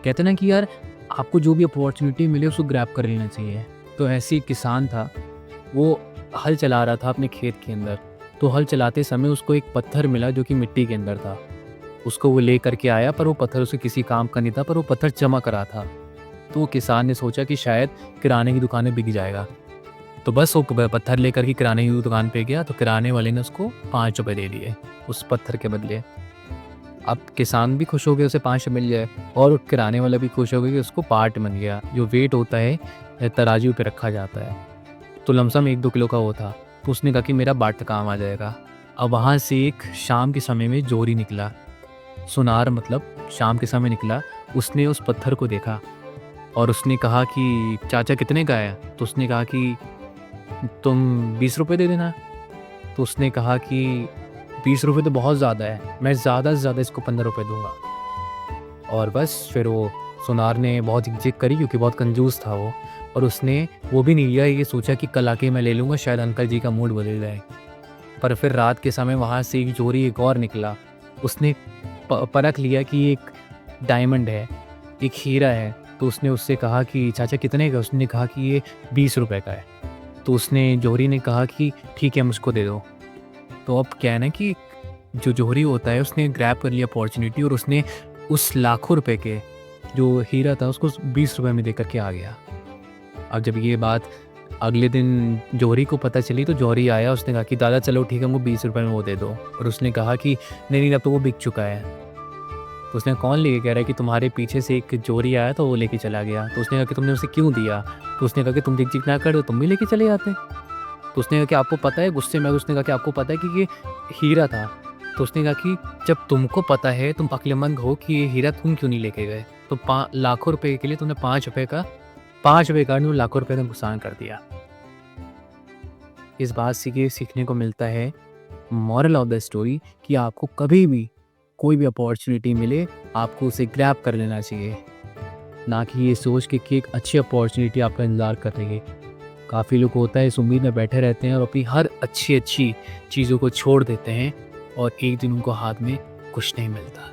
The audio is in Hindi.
कहते हैं ना कि यार आपको जो भी अपॉर्चुनिटी मिले उसको ग्रैब कर लेना चाहिए। तो ऐसे ही एक किसान था, वो हल चला रहा था अपने खेत के अंदर। तो हल चलाते समय उसको एक पत्थर मिला जो कि मिट्टी के अंदर था। उसको वो ले करके आया, पर वो पत्थर उसके किसी काम का नहीं था, पर वो पत्थर चमक रहा था। तो वो किसान ने सोचा कि शायद किराने की दुकान में बिक जाएगा। तो बस वो पत्थर लेकर के किराने की दुकान पे गया, तो किराने वाले ने उसको 5 रुपए दे दिए उस पत्थर के बदले। अब किसान भी खुश हो गया, उसे 5 मिल जाए, और किराने वाला भी खुश हो गया कि उसको पार्ट मिल गया। जो वेट होता है तराजू पे रखा जाता है, तो लमसम 1-2 किलो का वो था। तो उसने कहा कि मेरा बाट काम आ जाएगा। अब वहाँ से एक शाम के समय में जोरी निकला, सुनार मतलब शाम के समय निकला। उसने उस पत्थर को देखा और उसने कहा कि चाचा कितने का है? तो उसने कहा कि तुम 20 रुपए दे देना। तो उसने कहा कि 20 रुपए तो बहुत ज़्यादा है, मैं ज़्यादा से ज़्यादा इसको 15 रुपए दूँगा। और बस फिर वो सुनार ने बहुत झिक-झिक करी, क्योंकि बहुत कंजूस था वो, और उसने वो भी नहीं लिया, ये सोचा कि कल आके मैं ले लूँगा, शायद अंकल जी का मूड बदल जाए। पर फिर रात के समय वहाँ से एक जोरी एक और निकला। उसने परख लिया कि ये एक डायमंड है, एक हीरा है। तो उसने उससे कहा कि चाचा कितने का? उसने कहा कि ये 20 रुपए का है। तो उसने जोहरी ने कहा कि ठीक है, मुझको दे दो। तो अब क्या है ना कि जो जोहरी होता है उसने ग्रैब कर लिया अपॉर्चुनिटी, और उसने उस लाखों रुपए के जो हीरा था उसको 20 रुपए में दे कर के आ गया। अब जब ये बात अगले दिन जौहरी को पता चली, तो जौहरी आया, उसने कहा कि दादा चलो ठीक है, हमको 20 रुपए में वो दे दो। और उसने कहा कि नहीं नहीं, अब तो वो बिक चुका है। तो उसने कौन लेके कह रहा है कि तुम्हारे पीछे से एक चोरी आया तो वो लेके चला गया। तो उसने कहा कि तुमने उसे क्यों दिया? तो उसने कहा कि तुम झिक-झिक ना करो, तुम भी लेके चले जाते। तो उसने कहा कि आपको पता है, गुस्से में उसने कहा कि आपको पता है कि ये हीरा था। तो उसने कहा कि जब तुमको पता है, तुम अक्लमंद हो, कि ये हीरा तुम क्यों नहीं लेके गए? तो लाखों रुपए के लिए तुमने 5 रुपए का लाखों रुपए का नुकसान कर दिया। इस बात से ये सीखने को मिलता है, मॉरल ऑफ द स्टोरी, कि आपको कभी भी कोई भी अपॉर्चुनिटी मिले, आपको उसे ग्रैब कर लेना चाहिए, ना कि ये सोच के कि एक अच्छी अपॉर्चुनिटी आपका इंतज़ार कर रही है। काफ़ी लोग होता है इस उम्मीद में बैठे रहते हैं और अपनी हर अच्छी चीज़ों को छोड़ देते हैं, और एक दिन उनको हाथ में कुछ नहीं मिलता।